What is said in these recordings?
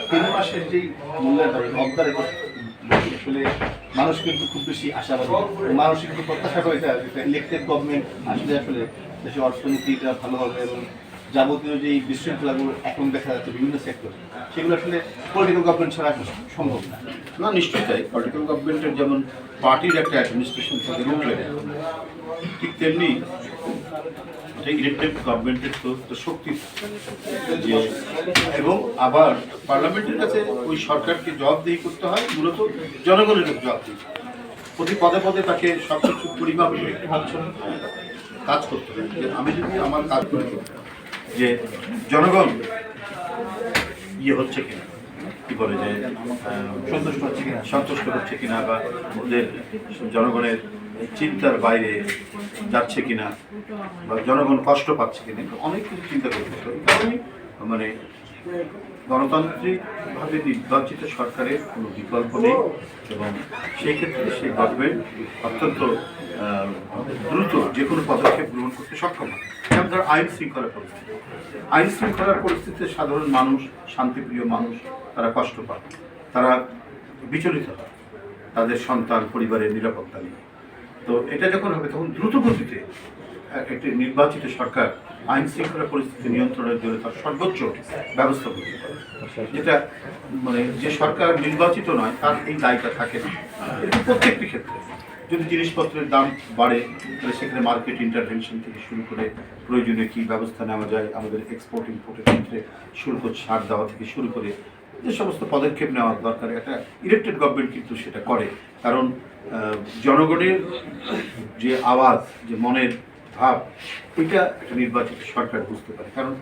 3 মাসের যেই মূল্যায়ন অবদারে আসলে মানুষ কিন্তু খুব বেশি আশাবাদী, মানুষ কিন্তু প্রত্যাশা করে ইলেকটেড গভর্নমেন্ট আসলে আসলে দেশের অর্থনীতিটা ভালো হবে এবং যাবতীয় যে বিশৃঙ্খলাগুলো এখন দেখা যাচ্ছে বিভিন্ন সেক্টর, সেগুলো আসলে পলিটিক্যাল গভর্নমেন্ট ছাড়া সম্ভব না। না, নিশ্চয়ই তাই। পলিটিক্যাল গভর্নমেন্টের যেমন পার্টির একটা অ্যাডমিনিস্ট্রেশন থাকে রুটলে, ঠিক তেমনি ইলেকটেড গভর্নমেন্টের তো শক্তি যে, এবং আবার পার্লামেন্টের কাছে ওই সরকারকে জবাবদিহি করতে হয়, মূলত জনগণের জবাবদিহি। প্রতি পদে পদে তাকে সব কিছু পরিমাপ কাজ করতে হবে। যে আমি যদি আমার কাজ করি, যে জনগণ হচ্ছে কিনা, কি বলে যে সন্তুষ্ট হচ্ছে কিনা, বা ওদের জনগণের চিন্তার বাইরে যাচ্ছে কিনা, বা জনগণ কষ্ট পাচ্ছে কিনা, অনেক কিছু চিন্তা করতে হবে। কারণ মানে গণতান্ত্রিকভাবে নির্বাচিত সরকারের কোনো বিকল্প নেই, এবং সেই ক্ষেত্রে সেই গভর্নমেন্ট অত্যন্ত দ্রুত যে কোনো পদক্ষেপ গ্রহণ করতে সক্ষম হয়। যেমন ধর আইন শৃঙ্খলার পরিস্থিতিতে সাধারণ মানুষ, শান্তিপ্রিয় মানুষ, তারা কষ্ট পায়, তারা বিচলিত হয় তাদের সন্তান পরিবারের নিরাপত্তা নিয়ে। তো এটা যখন হবে, তখন দ্রুত গতিতে একটি নির্বাচিত সরকার আইন শৃঙ্খলা পরিস্থিতি নিয়ন্ত্রণের জন্য তার সর্বোচ্চ ব্যবস্থা করতে পারে, যেটা মানে যে সরকার নির্বাচিত নয় তার এই দায়িত্ব থাকে না। এরকম প্রত্যেকটি ক্ষেত্রে যদি জিনিসপত্রের দাম বাড়ে, তাহলে সেখানে মার্কেট ইন্টারভেনশন থেকে শুরু করে প্রয়োজনীয় কী ব্যবস্থা নেওয়া যায়, আমাদের এক্সপোর্ট ইম্পোর্টের ক্ষেত্রে শুল্ক ছাড় দেওয়া থেকে শুরু করে যে সমস্ত পদক্ষেপ নেওয়া দরকার, একটা ইলেকটেড গভর্নমেন্ট কিন্তু সেটা করে। কারণ জনগণের যে আওয়াজ, যে মনের ভাব, ওইটা একটা নির্বাচিত সরকার বুঝতে পারে। কারণ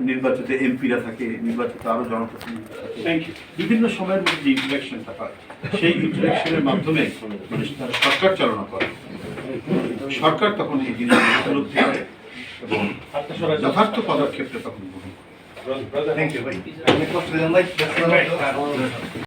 নির্বাচিত এমপিরা থাকে, নির্বাচিত আরও জনপ্রতিনিধি থাকে, বিভিন্ন সময়ের মধ্যে যে ইন্টারেকশনটা পায়, সেই ইন্টারেকশনের মাধ্যমে মানে তারা সরকার চালনা করে। সরকার তখন এই জিনিস উপলব্ধি করে এবং যথার্থ পদক্ষেপটা তখন গ্রহণ করে। থ্যাংক ইউ ভাই।